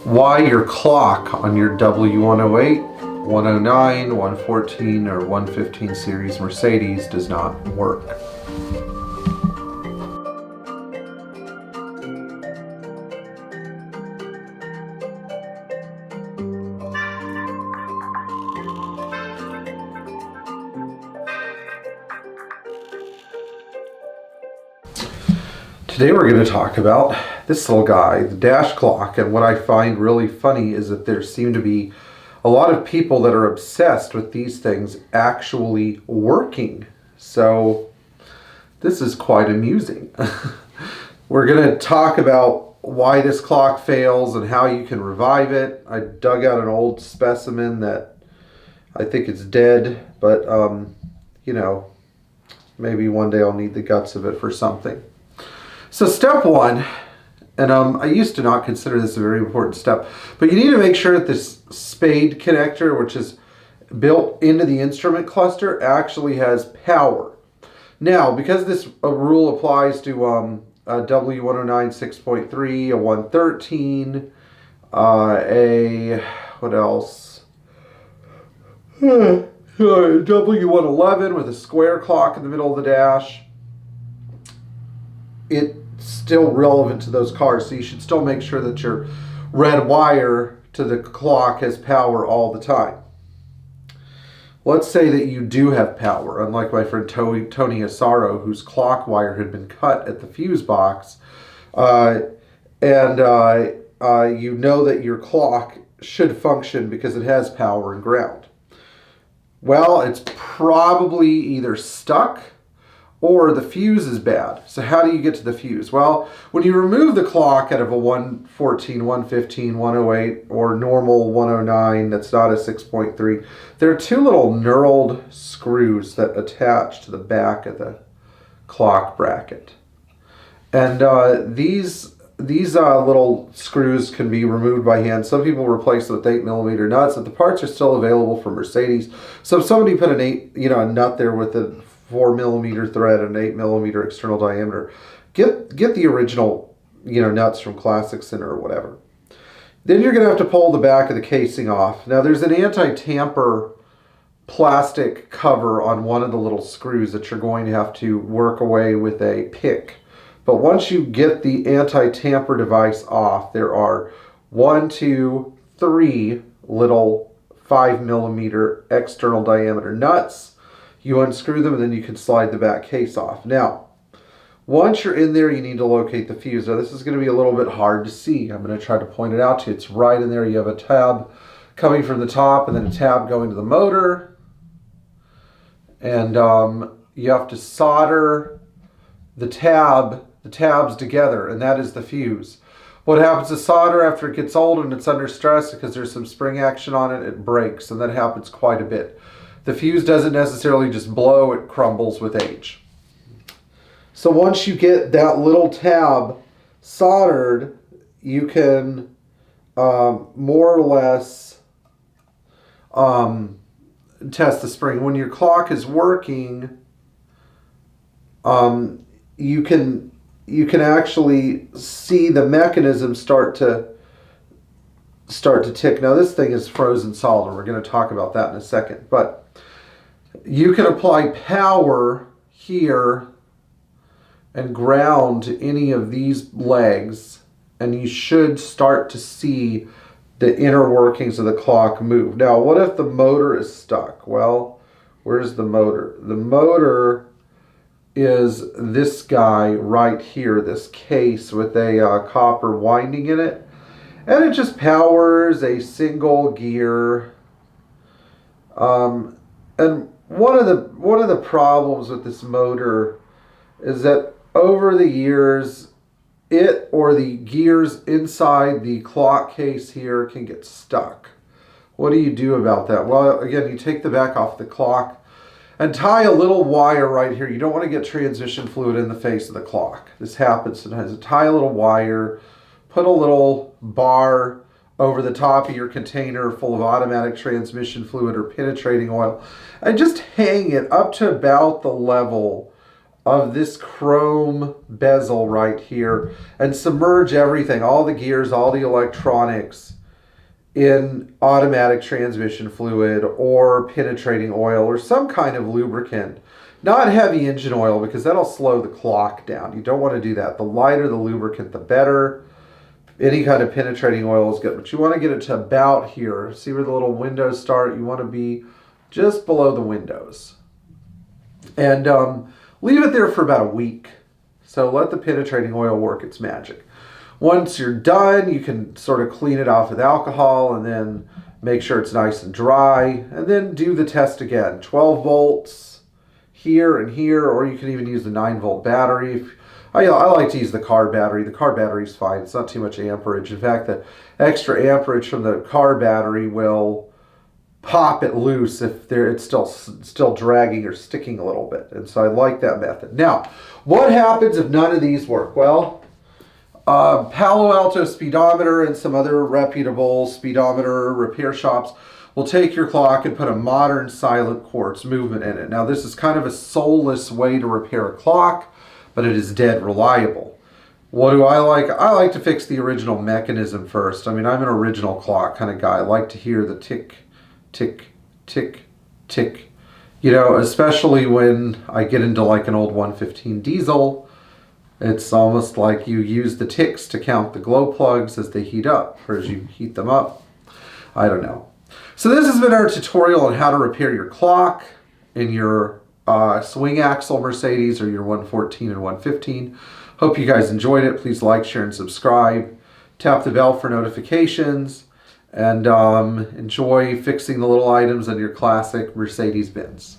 why your clock on your W108, 109, 114, or 115 series Mercedes does not work. Today we're going to talk about this little guy, the Dash Clock, and what I find really funny is that there seem to be a lot of people that are obsessed with these things actually working. So this is quite amusing. We're going to talk about why this clock fails and how you can revive it. I dug out an old specimen that I think it's dead, but you know, maybe one day I'll need the guts of it for something. So step one, and I used to not consider this a very important step, but you need to make sure that this spade connector, which is built into the instrument cluster, actually has power. Now, because this rule applies to a W109 6.3, a 113, what else? W111 with a square clock in the middle of the dash, it's still relevant to those cars, so you should still make sure that your red wire to the clock has power all the time. Let's say that you do have power, unlike my friend Tony Asaro, whose clock wire had been cut at the fuse box, and you know that your clock should function because it has power and ground. Well, it's probably either stuck or the fuse is bad. So how do you get to the fuse? Well, when you remove the clock out of a 114, 115, 108, or normal 109 that's not a 6.3, there are two little knurled screws that attach to the back of the clock bracket. And these little screws can be removed by hand. Some people replace them with 8mm nuts, but the parts are still available for Mercedes. So if somebody put a nut there with a 4mm thread and an 8mm external diameter, get the original nuts from Classic Center or whatever. Then you're going to have to pull the back of the casing off. Now there's an anti-tamper plastic cover on one of the little screws that you're going to have to work away with a pick. But once you get the anti-tamper device off, there are 1, 2, 3 little 5mm external diameter nuts. You unscrew them and then you can slide the back case off. Now, once you're in there, you need to locate the fuse. Now, this is going to be a little bit hard to see. I'm going to try to point it out to you. It's right in there. You have a tab coming from the top and then a tab going to the motor. And you have to solder the tabs together, and that is the fuse. What happens to solder after it gets old and it's under stress, because there's some spring action on it, it breaks, and that happens quite a bit. The fuse doesn't necessarily just blow, it crumbles with age. So once you get that little tab soldered, you can more or less test the spring. When your clock is working, you can actually see the mechanism start to tick. Now this thing is frozen solder. We're going to talk about that in a second, but you can apply power here and ground to any of these legs, and you should start to see the inner workings of the clock move. Now, what if the motor is stuck? Well, where's the motor? The motor is this guy right here, this case with a copper winding in it, and it just powers a single gear. And one of the problems with this motor is that over the years, it or the gears inside the clock case here can get stuck. What do you do about that? Well, again, you take the back off the clock and tie a little wire right here. You don't want to get transmission fluid in the face of the clock. This happens sometimes. Tie a little wire, put a little bar over the top of your container full of automatic transmission fluid or penetrating oil, and just hang it up to about the level of this chrome bezel right here and submerge everything, all the gears, all the electronics, in automatic transmission fluid or penetrating oil or some kind of lubricant. Not heavy engine oil, because that'll slow the clock down. You don't want to do that. The lighter the lubricant, the better. Any kind of penetrating oil is good, but you want to get it to about here. See where the little windows start? You want to be just below the windows. And leave it there for about a week. So let the penetrating oil work its magic. Once you're done, you can sort of clean it off with alcohol and then make sure it's nice and dry. And then do the test again. 12 volts here and here, or you can even use the 9-volt battery. I like to use the car battery. The car battery is fine. It's not too much amperage. In fact, the extra amperage from the car battery will pop it loose if it's still dragging or sticking a little bit. And so I like that method. Now, what happens if none of these work? Well, Palo Alto Speedometer and some other reputable speedometer repair shops will take your clock and put a modern silent quartz movement in it. Now, this is kind of a soulless way to repair a clock, but it is dead reliable. What do I like? I like to fix the original mechanism first. I mean, I'm an original clock kind of guy. I like to hear the tick, tick, tick, tick. You know, especially when I get into like an old 115 diesel, it's almost like you use the ticks to count the glow plugs as they heat up, or as you heat them up. I don't know. So this has been our tutorial on how to repair your clock in your swing axle Mercedes or your 114 and 115. Hope you guys enjoyed it. Please like, share, and subscribe. Tap the bell for notifications. And enjoy fixing the little items on your classic Mercedes Benz.